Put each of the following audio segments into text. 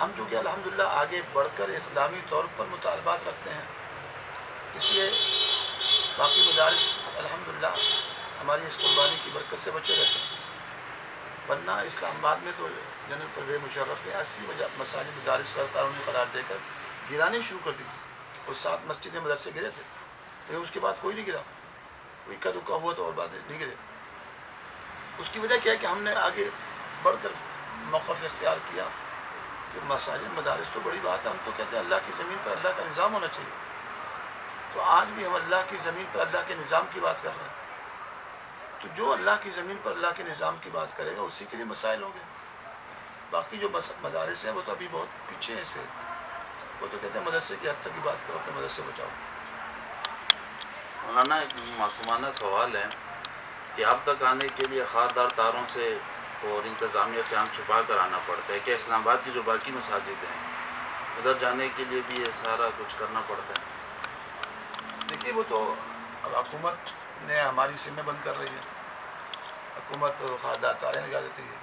ہم جو کہ الحمدللہ آگے بڑھ کر اقدامی طور پر مطالبات رکھتے ہیں، اس لیے باقی مدارس الحمدللہ ہماری اس قربانی کی برکت سے بچے رہتے ہیں، ورنہ اسلام آباد میں تو جنرل پرویز مشرف نے 80 مساجد مدارس کا قانونی قرار دے کر گرانی شروع کر دی تھی، اور 7 مسجدیں مدرسے گرے تھے، لیکن اس کے بعد کوئی نہیں گرا، کوئی اکا دکا ہوا تو اور بات نہیں گرے۔ اس کی وجہ کیا ہے کہ ہم نے آگے بڑھ کر موقف اختیار کیا کہ مساجد مدارس تو بڑی بات ہے، ہم تو کہتے ہیں اللہ کی زمین پر اللہ کا نظام ہونا چاہیے، تو آج بھی ہم اللہ کی زمین پر اللہ کے نظام کی بات کر رہے ہیں، تو جو اللہ کی زمین پر اللہ کے نظام کی بات کرے گا اسی کے لیے مسائل ہوں گے۔ باقی جو مدارس ہیں وہ تو ابھی بہت پیچھے ہیں، سے وہ تو کہتے ہیں مدرسے کی حد تک کی بات کرو، اپنے مدرسے بچاؤ۔ مولانا ایک معصومانہ سوال ہے کہ اب تک آنے کے لیے خاردار تاروں سے اور انتظامیہ سے آنکھ چھپا کر آنا پڑتا ہے، کہ اسلام آباد کی جو باقی مساجد ہیں ادھر جانے کے لیے بھی یہ سارا کچھ کرنا پڑتا ہے؟ دیکھیے وہ تو اب حکومت نے ہماری سمیں بند کر رہی ہے، حکومت خاردار تارے لگا دیتی ہے،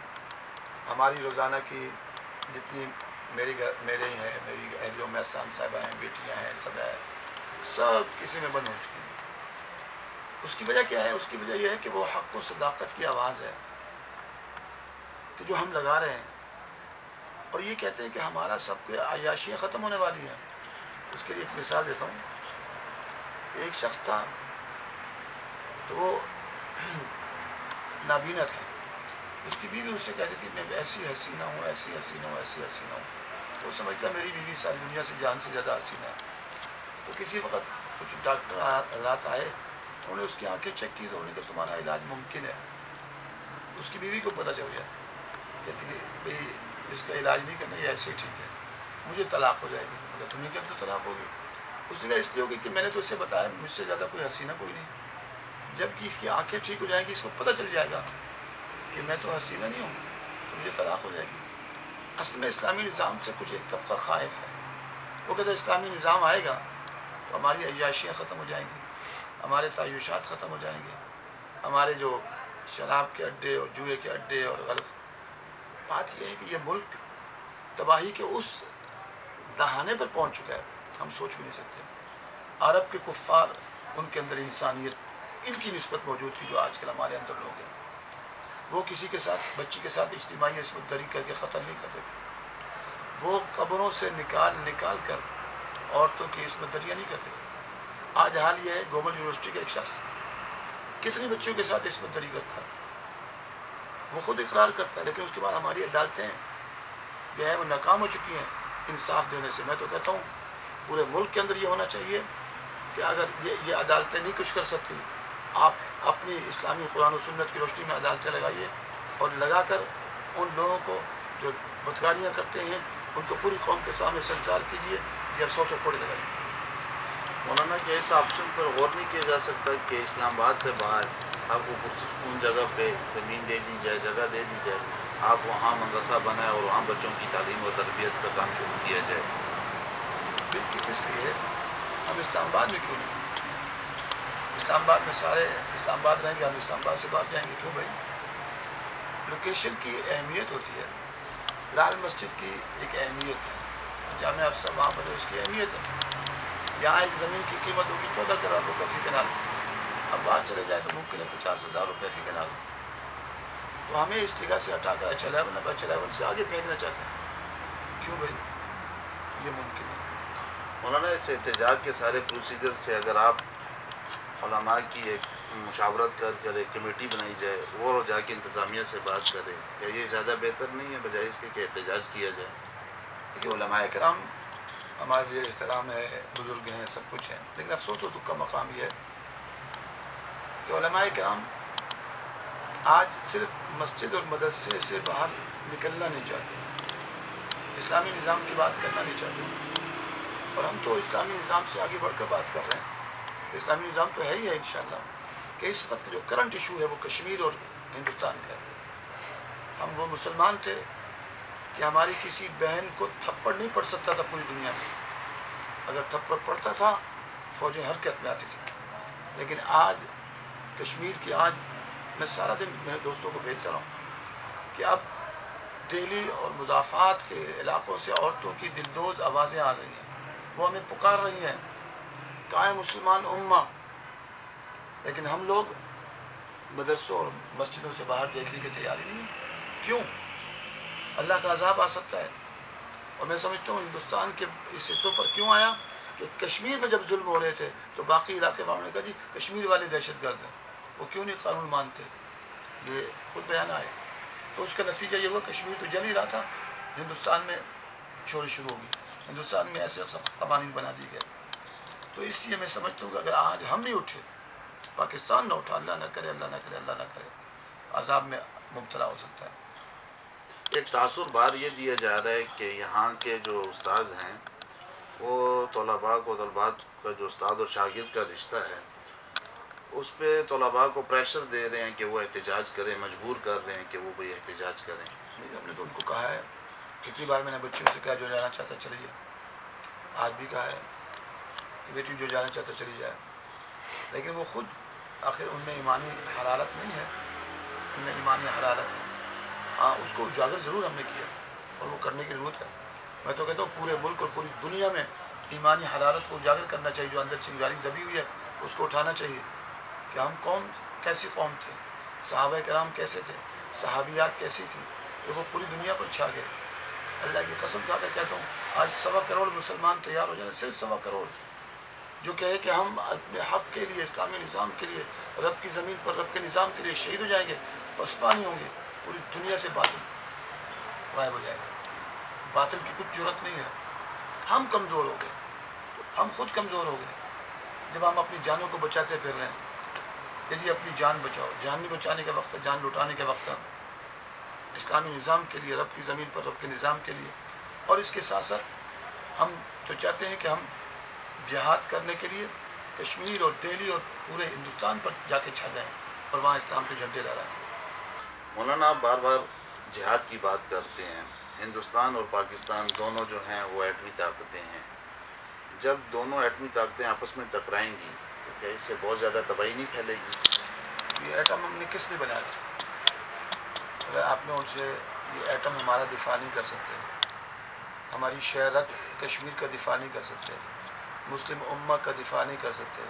ہماری روزانہ کی جتنی میرے ہی ہیں، میری اہلیوں میں صاحب صاحبہ ہیں، بیٹیاں ہیں، سب کسی میں بند ہو چکی ہیں۔ اس کی وجہ کیا ہے؟ اس کی وجہ یہ ہے کہ وہ حق و صداقت کی آواز ہے کہ جو ہم لگا رہے ہیں، اور یہ کہتے ہیں کہ ہمارا سب کے عیاشیاں ختم ہونے والی ہیں۔ اس کے لیے ایک مثال دیتا ہوں، ایک شخص تھا تو وہ نابینا تھا، اس کی بیوی اس سے کہتی تھی میں ایسی حسینہ ہوں، ایسی حسینہ ہوں، ایسی حسینہ ہوں، وہ سمجھتا میری بیوی ساری دنیا سے جان سے زیادہ حسینہ ہے۔ تو کسی وقت کچھ ڈاکٹر حضرات آئے، انہوں نے اس کی آنکھیں چیک کی تو انہوں نے کہا تمہارا علاج ممکن ہے۔ اس کی بیوی کو پتہ چل گیا، کہتی کہ بھئی اس کا علاج نہیں کرنا، یہ ایسے ہی ٹھیک ہے، مجھے طلاق ہو جائے گی۔ مگر تمہیں کیا تو طلاق ہوگی؟ اس نے کہا اس لیے ہوگی کہ میں نے تو اس سے بتایا مجھ سے زیادہ کوئی حسینہ کوئی نہیں، جب کہ اس کی آنکھیں ٹھیک ہو جائیں گی، اس کو پتہ چل جائے گا کہ میں تو حسینہ نہیں ہوں، تو مجھے طلاق ہو جائے گی۔ اصل میں اسلامی نظام سے کچھ ایک طبقہ خائف ہے، وہ کہتا ہے اسلامی نظام آئے گا تو ہماری عیاشیاں ختم ہو جائیں گی، ہمارے تعیشات ختم ہو جائیں گے، ہمارے جو شراب کے اڈے اور جوئے کے اڈے اور غلط۔ بات یہ ہے کہ یہ ملک تباہی کے اس دہانے پر پہنچ چکا ہے، ہم سوچ بھی نہیں سکتے۔ عرب کے کفار، ان کے اندر انسانیت ان کی نسبت موجود تھی جو آج کل ہمارے اندر لوگ ہیں۔ وہ کسی کے ساتھ، بچی کے ساتھ اجتماعی عصمت دری کر کے قتل نہیں کرتے تھے، وہ قبروں سے نکال کر عورتوں کی عصمت دریاں نہیں کرتے تھے۔ آج حال یہ ہے، گورنمنٹ یونیورسٹی کا ایک شخص کتنی بچیوں کے ساتھ عصمت دری کرتا ہے، وہ خود اقرار کرتا ہے، لیکن اس کے بعد ہماری عدالتیں جو ہے وہ ناکام ہو چکی ہیں انصاف دینے سے۔ میں تو کہتا ہوں پورے ملک کے اندر یہ ہونا چاہیے کہ اگر یہ عدالتیں نہیں کچھ کر سکتی، آپ اپنی اسلامی قرآن و سنت کی روشنی میں عدالتیں لگائیے، اور لگا کر ان لوگوں کو جو بدکاریاں کرتے ہیں ان کو پوری قوم کے سامنے سنسار کیجیے، یا 100 کوڑے لگائیے۔ مولانا کیا اس آپشن پر غور نہیں کیا جا سکتا کہ اسلام آباد سے باہر آپ کو پرسکون جگہ پہ زمین دے دی جائے، جگہ دے دی جائے، آپ وہاں مدرسہ بنائیں اور وہاں بچوں کی تعلیم و تربیت کا کام شروع کیا جائے؟ بالکل، کس لیے ہم اسلام آباد میں کیوں نہیں؟ اسلام آباد میں سارے اسلام آباد رہیں گے، ہم اسلام آباد سے باہر جائیں گے کیوں بھائی؟ لوکیشن کی اہمیت ہوتی ہے، لال مسجد کی ایک اہمیت ہے، جامعہ افسر وہاں پر اس کی اہمیت ہے۔ یہاں ایک زمین کی قیمت ہوگی 14 کروڑ روپے فی کنال، اب باہر چلے جائے تو ممکن ہے 50,000 روپے فی کنال، تو ہمیں اس جگہ سے ہٹا کر H11 سے آگے پھینکنا چاہتے ہیں، کیوں بھائی؟ یہ ممکن ہے۔ مولانا اس احتجاج کے سارے پروسیجر سے اگر آپ علماء کی ایک مشاورت کر ایک کمیٹی بنائی جائے، وہ جا کے انتظامیہ سے بات کرے، کیا یہ زیادہ بہتر نہیں ہے بجائے اس کے کہ احتجاج کیا جائے؟ دیکھیے علماء کرام ہمارے لیے احترام ہے، بزرگ ہیں، سب کچھ ہیں، لیکن افسوس و دکھ کا مقام یہ ہے کہ علماء کرام آج صرف مسجد اور مدرسے سے باہر نکلنا نہیں چاہتے، اسلامی نظام کی بات کرنا نہیں چاہتے، اور ہم تو اسلامی نظام سے آگے بڑھ کر بات کر رہے ہیں۔ اسلامی نظام تو ہے ہی ہے انشاءاللہ، کہ اس وقت جو کرنٹ ایشو ہے وہ کشمیر اور ہندوستان کا ہے۔ ہم وہ مسلمان تھے کہ ہماری کسی بہن کو تھپڑ نہیں پڑ سکتا تھا پوری دنیا میں، اگر تھپڑ پڑتا تھا فوجیں حرکت میں آتی تھی، لیکن آج کشمیر کی، آج میں سارا دن میرے دوستوں کو بھیجتا رہا ہوں کہ اب دہلی اور مضافات کے علاقوں سے عورتوں کی دلدوز آوازیں آ رہی ہیں، وہ ہمیں پکار رہی ہیں کہاں ہے مسلمان امہ، لیکن ہم لوگ مدرسوں اور مسجدوں سے باہر دیکھنے کی تیاری نہیں ہے۔ کیوں؟ اللہ کا عذاب آ سکتا ہے۔ اور میں سمجھتا ہوں ہندوستان کے اس حصوں پر کیوں آیا کہ کشمیر میں جب ظلم ہو رہے تھے تو باقی علاقے والوں نے کہا جی کشمیر والے دہشت گرد ہیں، وہ کیوں نہیں قانون مانتے، یہ خود بیان آئے۔ تو اس کا نتیجہ یہ ہوا کشمیر تو جل ہی رہا تھا، ہندوستان میں چوری شروع ہو گئی، ہندوستان میں ایسے سخت قوانین بنا دیے گئے۔ تو اس لیے میں سمجھتا ہوں کہ اگر آج ہم نہیں اٹھے، پاکستان نہ اٹھا، اللہ نہ کرے، اللہ نہ کرے، اللہ نہ کرے، عذاب میں مبتلا ہو سکتا ہے۔ ایک تاثر بار یہ دیا جا رہا ہے کہ یہاں کے جو استاذ ہیں وہ طلباء کو، طلباء کا جو استاد اور شاگرد کا رشتہ ہے اس پہ طلباء کو پریشر دے رہے ہیں کہ وہ احتجاج کریں، مجبور کر رہے ہیں کہ وہ بھی احتجاج کریں۔ ہم نے تو ان کو کہا ہے، کتنی بار میں نے بچوں سے کہا جو جانا چاہتا چلی جائے، آج بھی کہا ہے کہ بیٹی جو جانا چاہتا چلی جائے، لیکن وہ خود آخر ان میں ایمانی حرارت نہیں ہے، ان میں ایمانی حرارت ہے۔ ہاں اس کو اجاگر ضرور ہم نے کیا اور وہ کرنے کی ضرورت ہے۔ میں تو کہتا ہوں پورے ملک اور پوری دنیا میں ایمانی حرارت کو اجاگر کرنا چاہیے، جو اندر چنگاری دبی ہوئی ہے اس کو اٹھانا چاہیے کہ ہم کون، کیسی قوم تھے، صحابہ کرام کیسے تھے، صحابیات کیسی تھیں کہ وہ پوری دنیا پر چھا گئے۔ اللہ کی قسم کھا کر کہتا ہوں آج 1.25 کروڑ مسلمان تیار ہو جائیں، صرف 1.25 کروڑ، جو کہے کہ ہم اپنے حق کے لیے، اسلامی نظام کے لیے، رب کی زمین پر رب کے نظام کے لیے شہید ہو جائیں گے، پسپا نہیں ہوں گے، پوری دنیا سے باطل غائب ہو جائے گا۔ باطل کی کچھ جرت نہیں ہے۔ ہم کمزور ہو گئے، ہم خود کمزور ہو گئے جب ہم اپنی جانوں کو بچاتے پھر رہے ہیں کہ جی اپنی جان بچاؤ، جان نہیں بچانے کا وقت ہے، جان لٹانے کا وقت ہے، اسلامی نظام کے لیے، رب کی زمین پر رب کے نظام کے لیے۔ اور اس کے ساتھ ساتھ ہم تو چاہتے ہیں کہ ہم جہاد کرنے کے لیے کشمیر اور دہلی اور پورے ہندوستان پر جا کے چھا جائیں اور وہاں اسلام کے جھنڈے لہرائیں۔ مولانا آپ بار بار جہاد کی بات کرتے ہیں، ہندوستان اور پاکستان دونوں جو ہیں وہ ایٹمی طاقتیں ہیں، جب دونوں ایٹمی طاقتیں آپس میں ٹکرائیں گی تو کیا اس سے بہت زیادہ تباہی نہیں پھیلے گی؟ یہ ایٹم ہم نے کس نے بنایا تھا؟ اگر آپ نے ان سے یہ ایٹم ہمارا دفاع نہیں کر سکتے، ہماری شہرت کشمیر کا دفاع نہیں کر سکتے، مسلم امہ کا دفاع نہیں کر سکتے،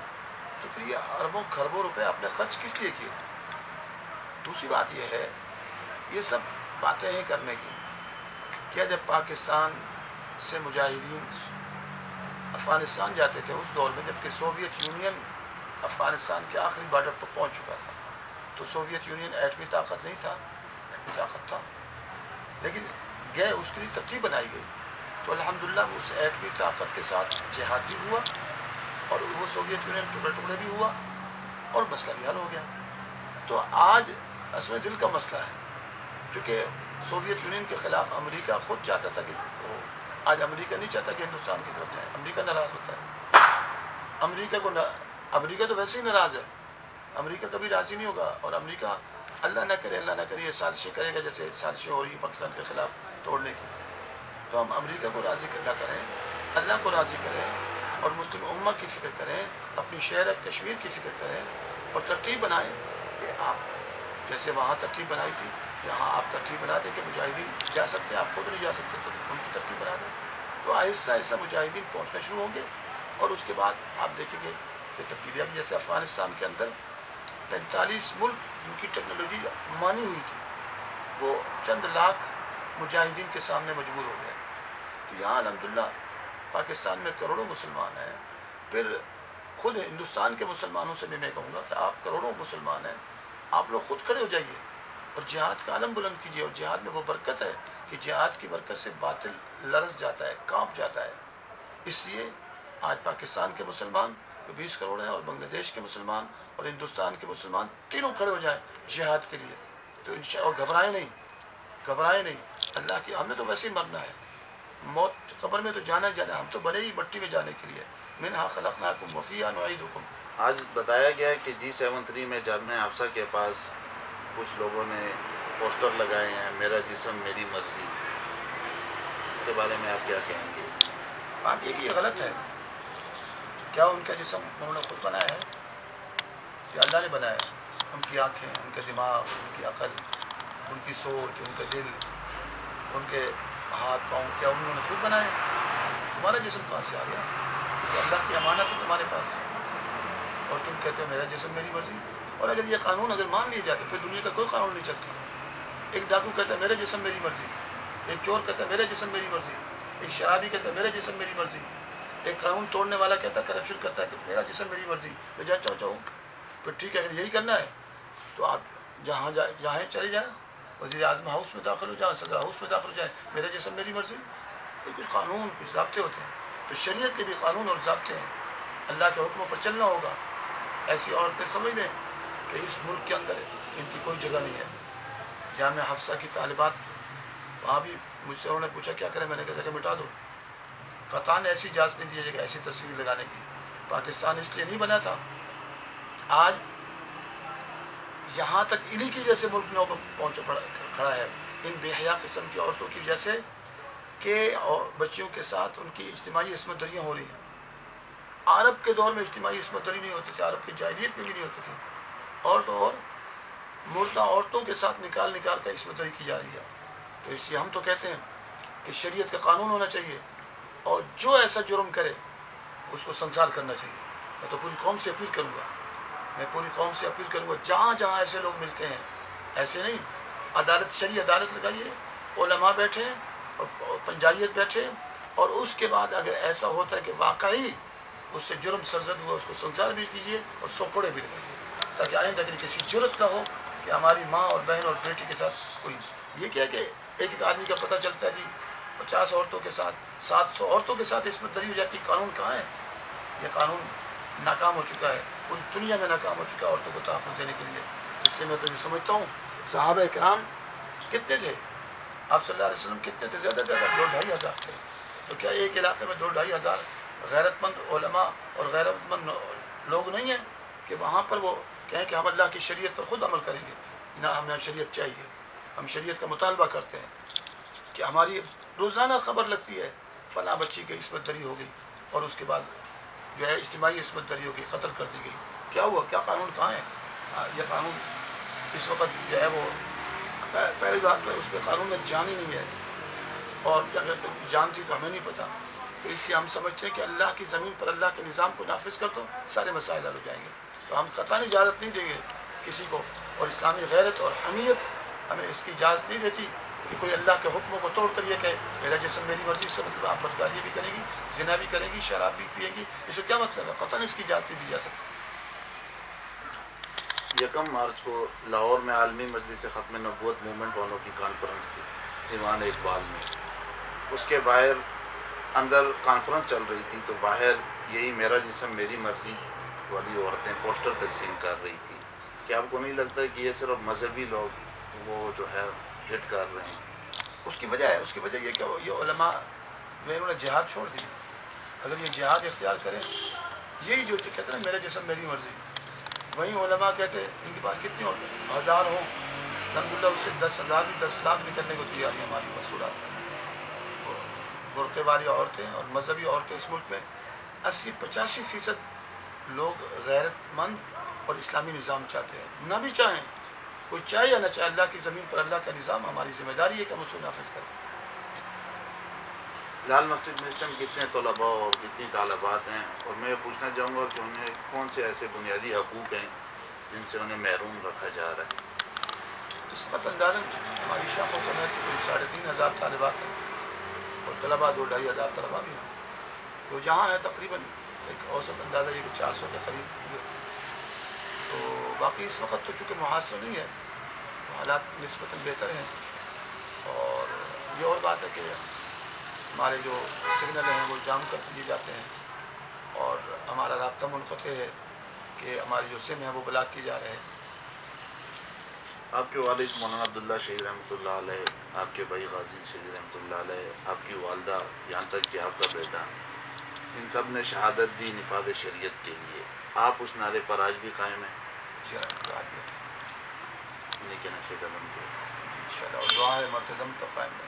تو پھر یہ اربوں کھربوں روپے آپ نے خرچ کس لیے کیے تھے؟ دوسری بات یہ ہے، یہ سب باتیں ہیں کرنے کی، کیا جب پاکستان سے مجاہدین افغانستان جاتے تھے اس دور میں، جبکہ سوویت یونین افغانستان کے آخری بارڈر پر پہنچ چکا تھا، تو سوویت یونین ایٹمی طاقت نہیں تھا، ایٹمی طاقت تھا، لیکن گئے اس کے لیے ترتیب بنائی گئی، تو الحمدللہ اس ایٹمی طاقت کے ساتھ جہاد بھی ہوا اور وہ سوویت یونین ٹکڑے ٹکڑے بھی ہوا اور مسئلہ بھی حل ہو گیا۔ تو آج اصل میں دل کا مسئلہ ہے، کیونکہ سوویت یونین کے خلاف امریکہ خود چاہتا تھا کہ آج امریکہ نہیں چاہتا کہ ہندوستان کی طرف جائے، امریکہ ناراض ہوتا ہے، امریکہ تو ویسے ہی ناراض ہے، امریکہ کبھی راضی نہیں ہوگا، اور امریکہ اللہ نہ کرے، اللہ نہ کرے یہ سازشیں کرے گا جیسے سازشیں ہو رہی ہیں پاکستان کے خلاف توڑنے کی۔ تو ہم امریکہ کو راضی نہ کریں، اللہ کو راضی کریں اور مسلم امہ کی فکر کریں، اپنی شہر کشمیر کی فکر کریں اور ترتیب بنائیں کہ آپ جیسے وہاں ترتیب بنائی تھی یہاں آپ ترتیب بنا دیں کہ مجاہدین جا سکتے ہیں، آپ خود نہیں جا سکتے تو ان کی ترتیب بنا دیں، تو آہستہ آہستہ مجاہدین پہنچنا شروع ہوں گے اور اس کے بعد آپ دیکھیں گے کہ تبدیلیاں، جیسے افغانستان کے اندر 45 ملک جن کی ٹیکنالوجی مانی ہوئی تھی وہ چند لاکھ مجاہدین کے سامنے مجبور ہو گئے۔ تو یہاں الحمدللہ پاکستان میں کروڑوں مسلمان ہیں، پھر خود ہندوستان کے مسلمانوں سے بھی میں کہوں گا کہ آپ کروڑوں مسلمان ہیں، آپ لوگ خود کھڑے ہو جائیے اور جہاد کا علم بلند کیجیے، اور جہاد میں وہ برکت ہے کہ جہاد کی برکت سے باطل لرز جاتا ہے، کانپ جاتا ہے۔ اس لیے آج پاکستان کے مسلمان جو 20 کروڑ ہیں اور بنگلہ دیش کے مسلمان اور ہندوستان کے مسلمان تینوں کھڑے ہو جائیں جہاد کے لیے، تو اور گھبرائیں نہیں، اللہ کی، ہم نے تو ویسے ہی مرنا ہے، موت قبر میں تو جانا ہی جانا ہے، ہم تو بنے ہی مٹی میں جانے کے لیے، منہا خلقناکم وفیہا نعیدکم۔ آج بتایا گیا ہے کہ G73 میں جامعہ حفصہ کے پاس کچھ لوگوں نے پوسٹر لگائے ہیں، میرا جسم میری مرضی، اس کے بارے میں آپ کیا کہیں گے؟ بات یہ کہ یہ غلط ہے، کیا ان کا جسم انہوں نے خود بنایا ہے یا اللہ نے بنایا ہے؟ ان کی آنکھیں، ان کا دماغ، ان کی عقل، ان کی سوچ، ان کا دل، ان کے ہاتھ پاؤں کیا انہوں نے خود بنائے؟ تمہارا جسم کہاں سے آ گیا؟ تو اللہ کی امانت ہے تمہارے پاس، اور تم کہتے ہو میرا جسم میری مرضی۔ اور اگر یہ قانون اگر مان لیا جائے تو پھر دنیا کا کوئی قانون نہیں چلتا۔ ایک ڈاکو کہتا ہے میرا جسم میری مرضی، ایک چور کہتا ہے میرا جسم میری مرضی، ایک شرابی کہتا ہے میرا جسم میری مرضی، ایک قانون توڑنے والا کہتا ہے کرپشن کرتا ہے کہ میرا جسم میری مرضی، میں جہاں چاہوں۔ پھر ٹھیک ہے، اگر یہی کرنا ہے تو آپ جہاں چلے جائیں، وزیر اعظم ہاؤس میں داخل ہو جائیں، صدر ہاؤس میں داخل ہو جائیں، میرا جسم میری مرضی۔ یہ کچھ قانون کچھ ضابطے ہوتے ہیں، تو شریعت کے بھی قانون اور ضابطے ہیں، اللہ کے حکموں پر چلنا ہوگا۔ ایسی عورتیں سمجھ لیں کہ اس ملک کے اندر ان کی کوئی جگہ نہیں ہے۔ جامعہ حفصہ کی طالبات، وہاں بھی مجھ سے انہوں نے پوچھا کیا کریں، میں نے کہا کہ مٹا دو۔ قطعاً ایسی اجازت نہیں دی جائے کہ ایسی تصویر لگانے کی۔ پاکستان اس لیے نہیں بنا تھا، آج یہاں تک انہی کی وجہ سے ملک میں کھڑا ہے، ان بے حیا قسم کی عورتوں کی وجہ سے کہ بچیوں کے ساتھ ان کی اجتماعی عصمت دریاں ہو رہی ہیں۔ عرب کے دور میں اجتماعی عصمت دری نہیں ہوتی تھی، عرب کی جاہلیت میں بھی نہیں ہوتی تھی، اور تو اور مردہ عورتوں کے ساتھ نکال کر عصمت دری کی جا رہی ہے۔ تو اس لیے ہم تو کہتے ہیں کہ شریعت کا قانون ہونا چاہیے، اور جو ایسا جرم کرے اس کو سنسار کرنا چاہیے۔ میں تو پوری قوم سے اپیل کروں گا، جہاں جہاں ایسے لوگ ملتے ہیں، ایسے نہیں، عدالت شرعی عدالت لگائیے، علماء بیٹھے اور پنجائیت بیٹھے، اور اس کے بعد اگر ایسا ہوتا ہے کہ واقعی اس سے جرم سرزد ہوا، اس کو سنسار بھی کیجیے اور سوکڑے بھی لگائیے، تاکہ آئندہ کسی جرت نہ ہو کہ ہماری ماں اور بہن اور بیٹی کے ساتھ کوئی۔ یہ کیا کہ ایک آدمی کا پتہ چلتا ہے جی 50 عورتوں کے ساتھ 700 عورتوں کے ساتھ عصمت دری ہو جاتی، قانون کہاں ہے؟ یہ قانون ناکام ہو چکا ہے، پوری دنیا میں ناکام ہو چکا ہے عورتوں کو تحفظ دینے کے لیے۔ اس سے میں تو یہ سمجھتا ہوں صحابہ کرام کتنے تھے، آپ صلی اللہ علیہ وسلم کتنے تھے؟ زیادہ 2-2.5 ہزار تھے۔ تو کیا ایک علاقے میں 2-2.5 ہزار غیرت مند علماء اور غیرت مند لوگ نہیں ہیں کہ وہاں پر وہ کہیں کہ ہم اللہ کی شریعت پر خود عمل کریں گے؟ نہ، ہمیں شریعت چاہیے، ہم شریعت کا مطالبہ کرتے ہیں کہ ہماری روزانہ خبر لگتی ہے فلاں بچی کی عصمت دری ہو گئی، اور اس کے بعد جو ہے اجتماعی عصمت دری ہو گئی، قتل کر دی گئی۔ کیا ہوا؟ کیا قانون کہاں ہے؟ یہ قانون اس وقت جو ہے وہ پہلی بات تو اس پہ قانون میں جان ہی نہیں ہے، اور اگر جان تھی تو ہمیں نہیں پتہ۔ تو اس سے ہم سمجھتے ہیں کہ اللہ کی زمین پر اللہ کے نظام کو نافذ کر دو، سارے مسائل حل ہو جائیں گے۔ تو ہم قطعاً اجازت نہیں دیں گے کسی کو، اور اسلامی غیرت اور حمیت ہمیں اس کی اجازت نہیں دیتی کہ کوئی اللہ کے حکموں کو توڑ کر یہ کہ میرا جسم میری مرضی، سے مطلب آپ بدکاری بھی کریں گی، زنا بھی کریں گی، شراب بھی پئیں گی، اس سے کیا مطلب ہے؟ قطعاً اس کی اجازت نہیں دی جا سکتی۔ 1 مارچ کو لاہور میں عالمی مجلس ختم نبوت مومنٹ والوں کی کانفرنس تھی ایوان اقبال میں۔ اس کے باہر اندر کانفرنس چل رہی تھی، تو باہر یہی میرا جسم میری مرضی والی عورتیں پوسٹر تقسیم کر رہی تھی۔ کہ آپ کو نہیں لگتا کہ یہ صرف مذہبی لوگ وہ جو ہے ہٹ کر رہے ہیں؟ اس کی وجہ یہ کہ یہ علماء جو ہے انہوں نے جہاد چھوڑ دی۔ اگر یہ جہاد اختیار کریں، یہی جو کہتے ہیں میرا جسم میری مرضی، وہیں علماء کہتے ہیں ان کے پاس کتنے ہزار ہوں، الحمدللہ اس سے 10,000 بھی 10 لاکھ بھی کرنے کو تیار ہیں ہماری مسئولات۔ برقعے والی عورتیں اور مذہبی عورتیں اس ملک میں 80-85% لوگ غیرت مند اور اسلامی نظام چاہتے ہیں۔ نہ بھی چاہیں، کوئی چاہے یا نہ چاہے، اللہ کی زمین پر اللہ کا نظام، ہماری ذمہ داری ہے کہ ہم اس کو نافذ کریں۔ لال مسجد میں اس ٹائم کتنے طلباء اور کتنی طالبات ہیں، اور میں یہ پوچھنا چاہوں گا کہ انہیں کون سے ایسے بنیادی حقوق ہیں جن سے انہیں محروم رکھا جا رہا ہے؟ اس وقت اندازاً ہماری شاخوں سمیت کوئی 3,500 طالبات ہیں، اور طلباء 2-2.5 ہزار طلباء بھی ہیں، تو جہاں ہے تقریباً ایک اوسط اندازہ یہ کہ 400 کے قریب ہوئے۔ تو باقی اس وقت تو چونکہ محاصرہ نہیں ہے تو حالات نسبتاً بہتر ہیں، اور یہ اور بات ہے کہ ہمارے جو سگنل ہیں وہ جام کر دیے جاتے ہیں، اور ہمارا رابطہ منقطع ہے کہ ہماری جو سم ہیں وہ بلاک کیے جا رہے ہیں۔ آپ کے والد مولانا عبداللہ شہید رحمۃ اللہ علیہ، آپ کے بھائی غازی شہید رحمۃ اللہ علیہ، آپ کی والدہ، یہاں تک کہ آپ کا بیٹا، ان سب نے شہادت دی نفاذ شریعت کے لیے۔ آپ اس نعرے پر آج بھی قائم ہیں؟ انشاءاللہ انہیں کے نقش قدم پہ دعا ہے مرتدم تو قائم ہے۔